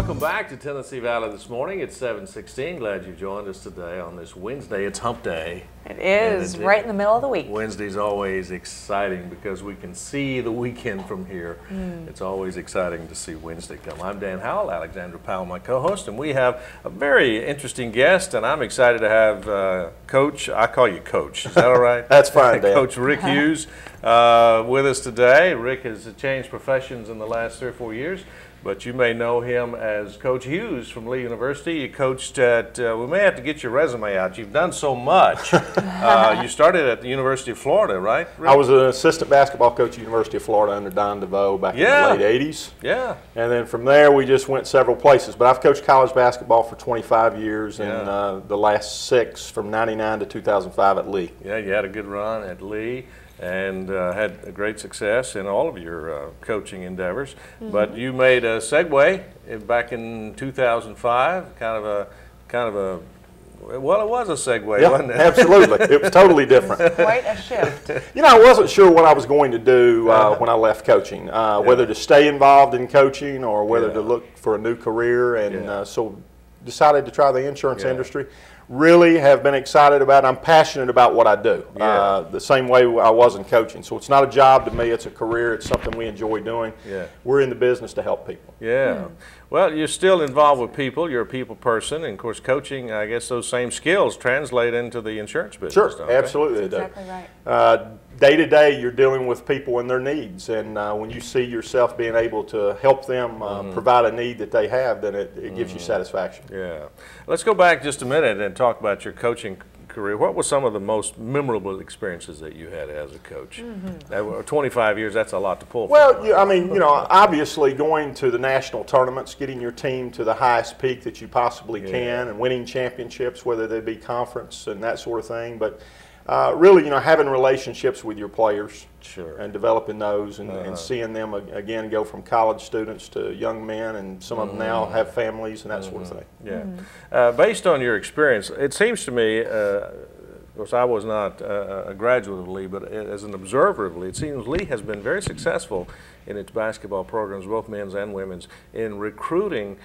Welcome back to Tennessee Valley this morning. It's 7:16. Glad you joined us today on this Wednesday. It's hump day. It is, right in the middle of the week. Wednesday's always exciting because we can see the weekend from here. It's always exciting to see Wednesday come. I'm Dan Howell, Alexandra Powell, my co-host, and we have a very interesting guest, and I'm excited to have Coach, I call you Coach, is that all right? That's fine, Dan. Coach Rick Hughes with us today. Rick has changed professions in the last 3 or 4 years. But you may know him as Coach Hughes from Lee University. You coached at, we may have to get your resume out. You've done so much. You started at the University of Florida, right, Rick? I was an assistant basketball coach at the University of Florida under Don DeVoe back in the late 80s. Yeah. And then from there, we just went several places. But I've coached college basketball for 25 years and the last 6 from 99 to 2005 at Lee. Yeah, you had a good run at Lee and had a great success in all of your coaching endeavors. But you made a segue back in 2005, kind of a, well, it was a segue, wasn't it? Absolutely. It was totally different. Quite a shift. You know, I wasn't sure what I was going to do when I left coaching, whether to stay involved in coaching or whether to look for a new career, and so decided to try the insurance industry. Really have been excited about it. I'm passionate about what I do, the same way I was in coaching. So it's not a job to me, it's a career, it's something we enjoy doing. We're in the business to help people. Well, you're still involved with people, you're a people person, and of course coaching, I guess those same skills translate into the insurance business. Sure, absolutely they do. Exactly right. Day to day you're dealing with people and their needs, and when you see yourself being able to help them provide a need that they have, then it gives you satisfaction. Yeah. Let's go back just a minute and talk about your coaching career. What were some of the most memorable experiences that you had as a coach? 25 years, that's a lot to pull from. Well, I mean, you know, obviously going to the national tournaments, getting your team to the highest peak that you possibly can, and winning championships, whether they be conference and that sort of thing. But really, you know, having relationships with your players and developing those, and seeing them again go from college students to young men, and some of them now have families and that sort of thing. Yeah. Based on your experience, it seems to me, of course I was not a graduate of Lee, but as an observer of Lee, it seems Lee has been very successful in its basketball programs, both men's and women's, in recruiting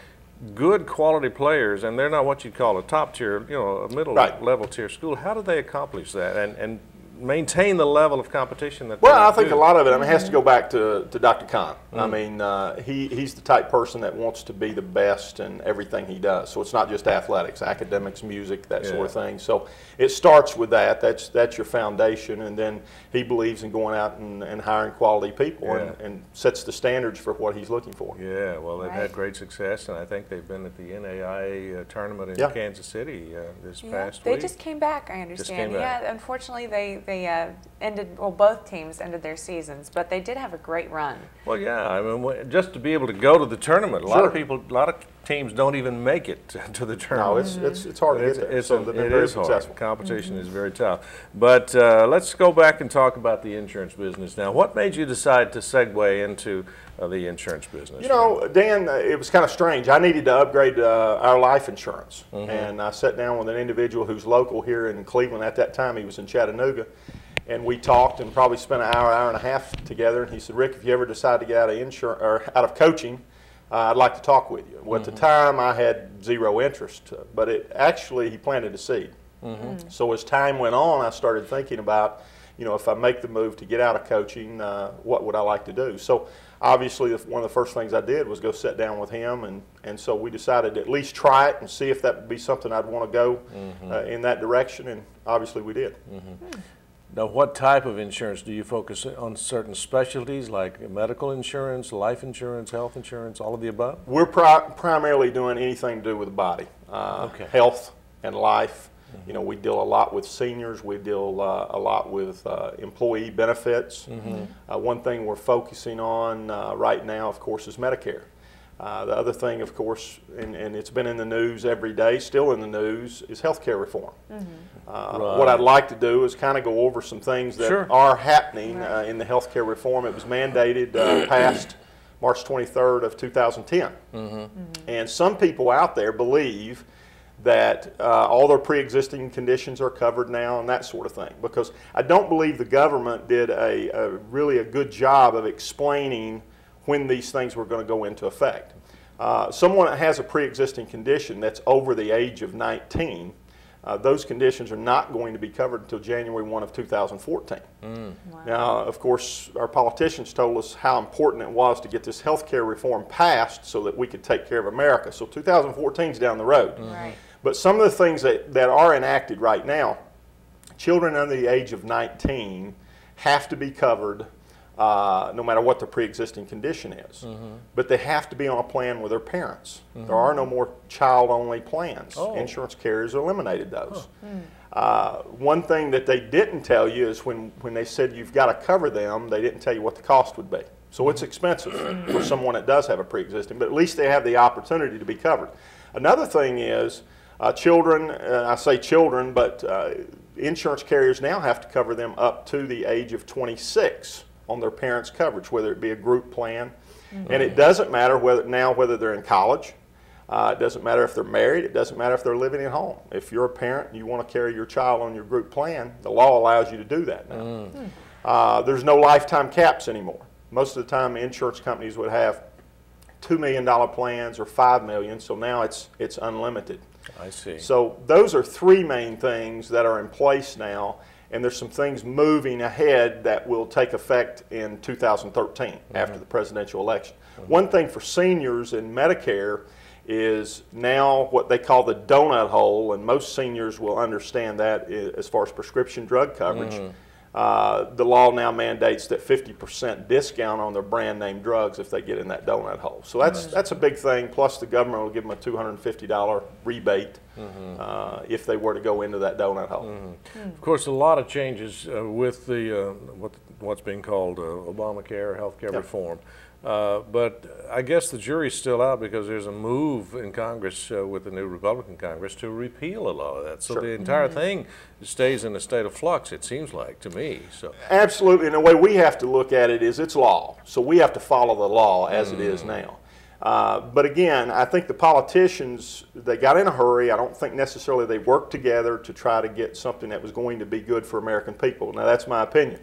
good quality players, and they're not what you'd call a top tier, you know, a middle level tier school. How do they accomplish that and maintain the level of competition that I think a lot of it, I mean, has to go back to Dr. Kahn. I mean, he's the type person that wants to be the best in everything he does. So it's not just athletics, academics, music, that sort of thing. So it starts with that. That's your foundation, and then he believes in going out and hiring quality people and sets the standards for what he's looking for. Yeah, well, they've had great success, and I think they've been at the NAIA tournament in Kansas City this past week. They just came back, I understand. Yeah, unfortunately they ended, well, both teams ended their seasons, but they did have a great run. Well, yeah, I mean, just to be able to go to the tournament, a lot of people, a lot of teams don't even make it to the tournament. No, it's hard to get there. It is hard. Competition is very tough. But let's go back and talk about the insurance business now. What made you decide to segue into the insurance business? You know, Dan, it was kind of strange. I needed to upgrade our life insurance, and I sat down with an individual who's local here in Cleveland. At that time, he was in Chattanooga, and we talked and probably spent an hour and a half together. And he said, "Rick, if you ever decide to get out of insurance or out of coaching, I'd like to talk with you." Well, at the time, I had zero interest, but he planted a seed. So as time went on, I started thinking about, you know, if I make the move to get out of coaching, what would I like to do? So obviously, one of the first things I did was go sit down with him, and so we decided to at least try it and see if that would be something I'd want to go in that direction, and obviously we did. Now, what type of insurance do you focus on? Certain specialties like medical insurance, life insurance, health insurance, all of the above? We're primarily doing anything to do with the body, health and life. You know, we deal a lot with seniors. We deal a lot with employee benefits. One thing we're focusing on right now, of course, is Medicare. The other thing, of course, and it's been in the news every day, still in the news, is healthcare reform. What I'd like to do is kind of go over some things that are happening in the healthcare reform. It was mandated, passed March 23rd of 2010. And some people out there believe that all their pre-existing conditions are covered now and that sort of thing, because I don't believe the government did really a good job of explaining when these things were going to go into effect. Someone that has a pre-existing condition that's over the age of 19, those conditions are not going to be covered until January 1 of 2014. Wow. Now, of course, our politicians told us how important it was to get this health care reform passed so that we could take care of America. So 2014 is down the road. Right. But some of the things that are enacted right now, children under the age of 19 have to be covered no matter what the pre-existing condition is. But they have to be on a plan with their parents. There are no more child-only plans. Insurance carriers eliminated those. One thing that they didn't tell you is when they said you've got to cover them, they didn't tell you what the cost would be. So it's expensive for someone that does have a pre-existing, but at least they have the opportunity to be covered. Another thing is children, I say children, but insurance carriers now have to cover them up to the age of 26 on their parents' coverage, whether it be a group plan. And it doesn't matter whether they're in college. It doesn't matter if they're married. It doesn't matter if they're living at home. If you're a parent and you want to carry your child on your group plan, the law allows you to do that now. There's no lifetime caps anymore. Most of the time, insurance companies would have $2 million plans or $5 million, so now it's unlimited. I see. So those are three main things that are in place now, and there's some things moving ahead that will take effect in 2013 after the presidential election. One thing for seniors in Medicare is now what they call the donut hole, and most seniors will understand that as far as prescription drug coverage. The law now mandates that 50% discount on their brand name drugs if they get in that donut hole. So that's a big thing, plus the government will give them a $250 rebate if they were to go into that donut hole. Of course, a lot of changes with the what's being called Obamacare, health care reform. But I guess the jury's still out because there's a move in Congress with the new Republican Congress to repeal a lot of that. So the entire thing stays in a state of flux, it seems like, to me. So absolutely, and the way we have to look at it is it's law. So we have to follow the law as it is now. But again, I think the politicians, they got in a hurry. I don't think necessarily they worked together to try to get something that was going to be good for American people. Now, that's my opinion.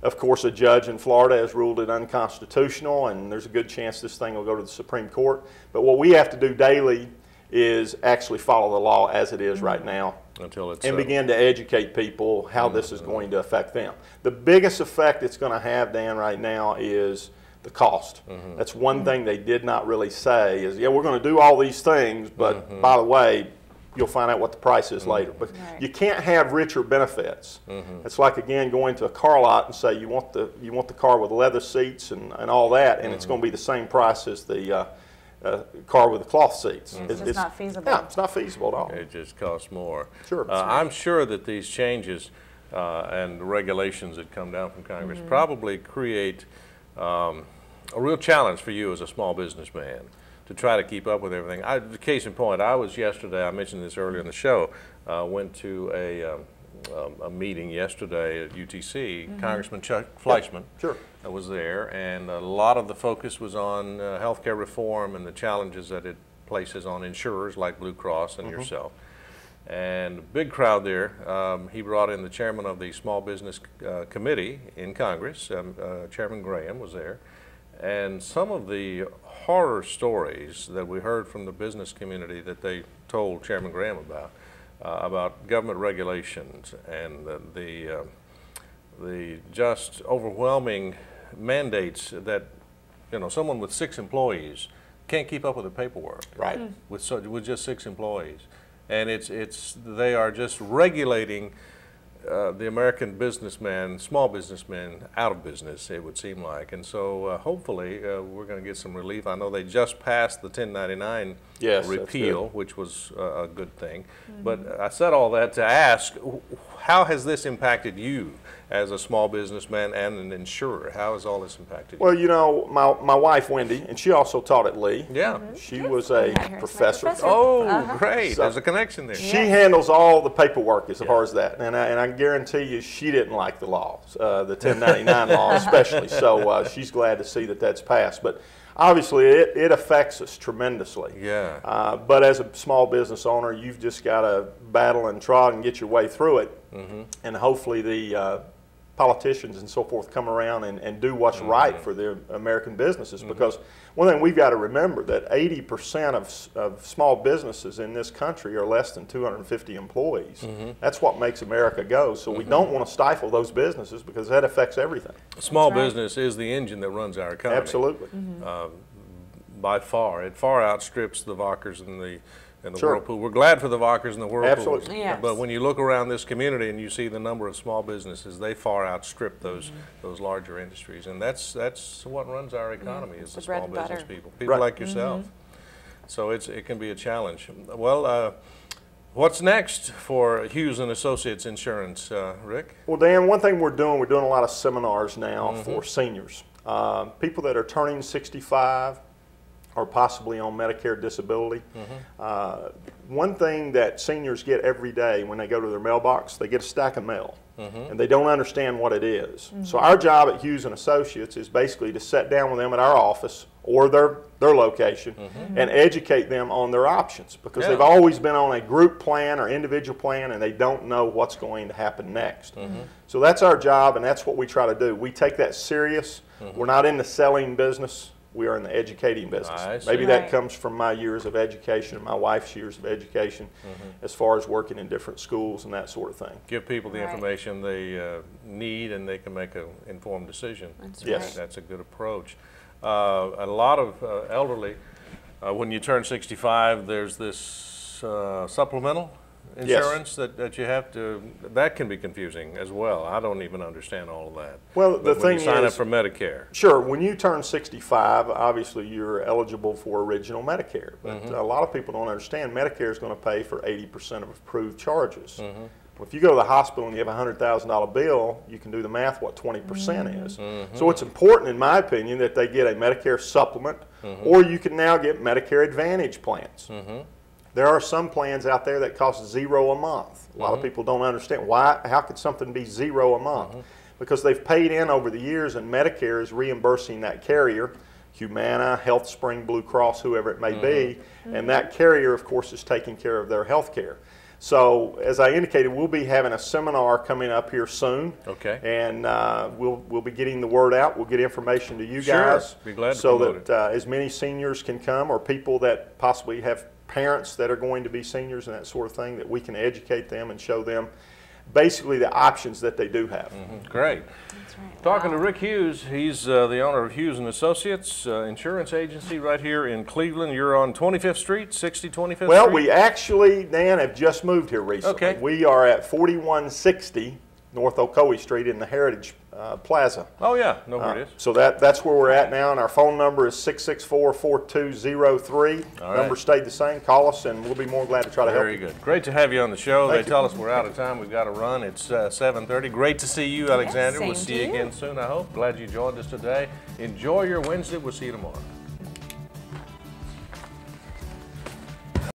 Of course, a judge in Florida has ruled it unconstitutional, and there's a good chance this thing will go to the Supreme Court. But what we have to do daily is actually follow the law as it is right now and begin to educate people how this is going to affect them. The biggest effect it's going to have, Dan, right now is the cost. That's one thing they did not really say is, yeah, we're going to do all these things, but by the way, you'll find out what the price is later. But you can't have richer benefits. It's like, again, going to a car lot and say you want the car with leather seats and all that, and it's going to be the same price as the car with the cloth seats. It's not feasible. Yeah, it's not feasible at all. It just costs more. Sure. I'm sure that these changes and regulations that come down from Congress probably create a real challenge for you as a small businessman to try to keep up with everything. Case in point, I was yesterday, I mentioned this earlier in the show, went to a meeting yesterday at UTC. Congressman Chuck Fleischman was there, and a lot of the focus was on healthcare reform and the challenges that it places on insurers like Blue Cross and yourself. And a big crowd there. He brought in the chairman of the Small Business Committee in Congress, Chairman Graham was there. And some of the horror stories that we heard from the business community that they told Chairman Graham about government regulations and the just overwhelming mandates that, you know, someone with 6 employees can't keep up with the paperwork. Right. With just 6 employees. And they are just regulating the American businessman, small businessman, out of business, it would seem like. And so hopefully we're going to get some relief. I know they just passed the 1099 repeal, which was a good thing. But I said all that to ask, how has this impacted you as a small businessman and an insurer? How has all this impacted you? Well, you know, my wife, Wendy, and she also taught at Lee. Yeah. She was a professor. Oh, great. So there's a connection there. She handles all the paperwork as far as that. And I guarantee you she didn't like the laws, the 1099 law especially. So she's glad to see that that's passed. But obviously it affects us tremendously. Yeah. But as a small business owner, you've just got to battle and trot and get your way through it. And hopefully the politicians and so forth come around and do what's right for the American businesses. Because one thing we've got to remember, that 80% of small businesses in this country are less than 250 employees. That's what makes America go. So we don't want to stifle those businesses, because that affects everything. Small business is the engine that runs our economy. Absolutely. By far. It far outstrips the Walkers and the Whirlpool. We're glad for the Walkers and the Whirlpools. Absolutely. Yes. But when you look around this community and you see the number of small businesses, they far outstrip those larger industries. And that's what runs our economy, is the small business people. People like yourself. So it can be a challenge. Well, what's next for Hughes and Associates Insurance, Rick? Well, Dan, one thing we're doing a lot of seminars now for seniors. People that are turning 65 or possibly on Medicare disability. One thing that seniors get every day when they go to their mailbox, they get a stack of mail. And they don't understand what it is. So our job at Hughes and Associates is basically to sit down with them at our office or their location and educate them on their options, because they've always been on a group plan or individual plan and they don't know what's going to happen next. So that's our job, and that's what we try to do. We take that serious. We're not in the selling business. We are in the educating business. Maybe that comes from my years of education and my wife's years of education, as far as working in different schools and that sort of thing. Give people the information they need, and they can make an informed decision. That's a good approach. A lot of elderly, when you turn 65, there's this supplemental insurance that you have to, that can be confusing as well. I don't even understand all of that. Well, the thing is, when you sign up for Medicare. Sure, when you turn 65, obviously you're eligible for original Medicare. But a lot of people don't understand Medicare is going to pay for 80% of approved charges. Well, if you go to the hospital and you have a $100,000 bill, you can do the math what 20% is. So it's important, in my opinion, that they get a Medicare supplement, or you can now get Medicare Advantage plans. There are some plans out there that cost $0 a month. A lot of people don't understand why. How could something be $0 a month? Because they've paid in over the years, and Medicare is reimbursing that carrier, Humana, HealthSpring, Blue Cross, whoever it may be, and that carrier, of course, is taking care of their health care. So, as I indicated, we'll be having a seminar coming up here soon. And we'll be getting the word out. We'll get information to you guys, be glad to so promote that as many seniors can come, or people that possibly have parents that are going to be seniors and that sort of thing, that we can educate them and show them basically the options that they do have. Great. That's right. Talking to Rick Hughes. He's the owner of Hughes and Associates Insurance Agency right here in Cleveland. You're on 25th Street, 60 25th Street? Well, we actually, Dan, have just moved here recently. We are at 4160 North Ocoee Street in the Heritage Plaza. Oh yeah, know where it is. So that's where we're at now, and our phone number is 664-4203. Number stayed the same. Call us, and we'll be more glad to try to help you. Very good. Great to have you on the show. They tell us we're out of time. We've got to run. It's 7:30. Great to see you, Alexandra. We'll see you again soon, I hope. Glad you joined us today. Enjoy your Wednesday. We'll see you tomorrow.